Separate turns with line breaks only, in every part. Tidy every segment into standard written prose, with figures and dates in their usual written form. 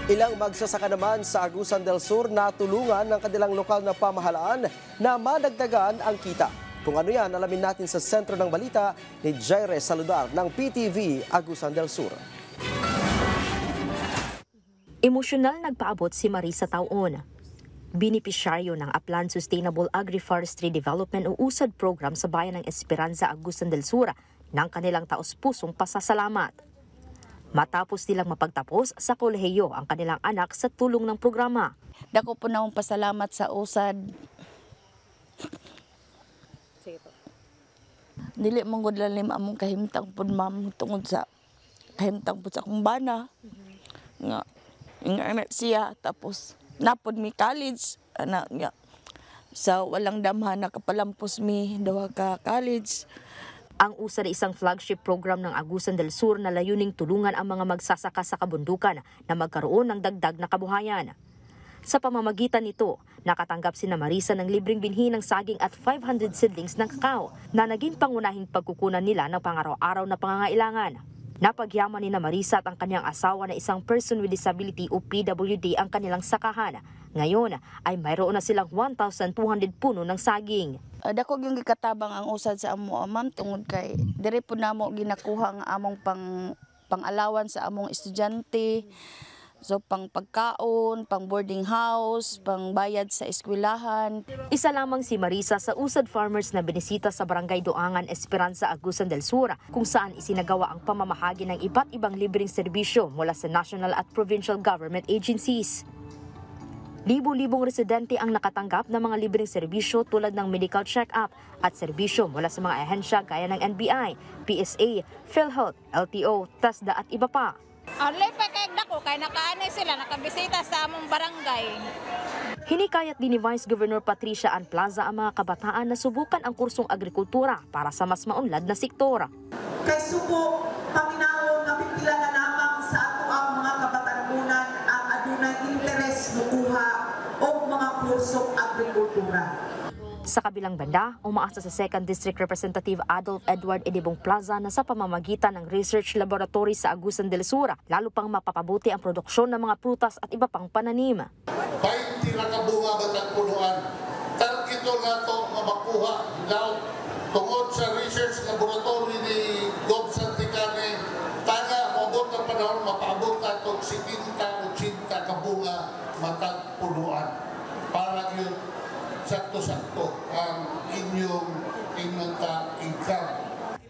Ilang magsasaka naman sa Agusan del Sur na tulungan ng kanilang lokal na pamahalaan na madagdagan ang kita. Kung ano yan, alamin natin sa sentro ng balita ni Jaire Saludar ng PTV Agusan del Sur.
Emosyonal nagpaabot si Marisa Taon. Binipisyaryo ng Aplan Sustainable Agri-Forestry Development o USAD program sa bayan ng Esperanza, Agusan del Sur ng kanilang taos-pusong pasasalamat. Matapos nilang mapagtapos sa kolehiyo ang kanilang anak sa tulong ng programa.
Dako po na akong pasalamat sa USAD. Dili mong gudlalim among kahimtang po, ma'am, tungod sa kahimtang po sa akong bana. Nga anak siya, tapos napod mi college, anak nga. Sa walang damhan, nakapalampos mi daw ka college.
Ang USAD ay isang flagship program ng Agusan del Sur na layuning tulungan ang mga magsasaka sa kabundukan na magkaroon ng dagdag na kabuhayan. Sa pamamagitan nito, nakatanggap sina Marisa ng libreng binhi ng saging at 500 seedlings ng kakao na naging pangunahing pagkukunan nila ng pangaraw-araw na pangangailangan. Napagyaman ni Marisa at ang kanyang asawa na isang person with disability o PWD ang kanilang sakahan. Ngayon ay mayroon na silang 1,200 puno ng saging.
Dako yung gikatabang ang USAD sa amo, ma'am, tungod kay dire po namo ginakuha ang among pang-alawan sa among estudyante. So pang pagkaon, pang boarding house, pang bayad sa eskwelahan.
Isa lamang si Marisa sa USAD farmers na binisita sa Barangay Doangan, Esperanza, Agusan del Sur, kung saan isinagawa ang pamamahagi ng iba't ibang libreng serbisyo mula sa national at provincial government agencies. Libo-libong residente ang nakatanggap ng mga libreng serbisyo tulad ng medical check-up at serbisyo mula sa mga ahensya gaya ng NBI, PSA, PhilHealth, LTO, TASDA at iba pa.
Arlay pa kay dako kay nakaani sila nakabisita sa among barangay.
Hinikayat din ni Vice Governor Patricia Ann Plaza ang mga kabataan na subukan ang kursong agrikultura para sa mas maunlad na sektor.
Kay subo, paminaw na pipila na lamang sa ato ang mga kabatanunan ang adunay interes mukuha o mga kursong agrikultura.
Sa kabilang banda, umaasa sa 2nd District Representative Adolf Edward Edibong Plaza na sa pamamagitan ng research laboratory sa Agusan del Sur, lalo pang mapapabuti ang produksyon ng mga prutas at iba pang pananim.
20 na kabunga batang puluan. Target na ito nga makuha daw tungod sa research laboratory ni Gob Santicane. Taga, mabot ang panahon, mapaabot na itong 70-80 kabunga matang puluan. Para yun, sakto-sakto ang inyong income.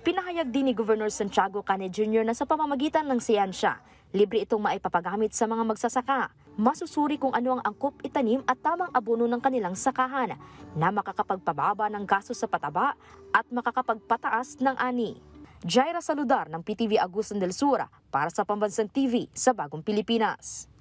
Pinahayag din ni Governor Santiago Cane Jr. na sa pamamagitan ng siyensya, libre itong maipapagamit sa mga magsasaka. Masusuri kung ano ang angkop itanim at tamang abono ng kanilang sakahan na makakapagpababa ng gasto sa pataba at makakapagpataas ng ani. Jaire Saludar ng PTV Agusan del Sur para sa Pambansang TV sa Bagong Pilipinas.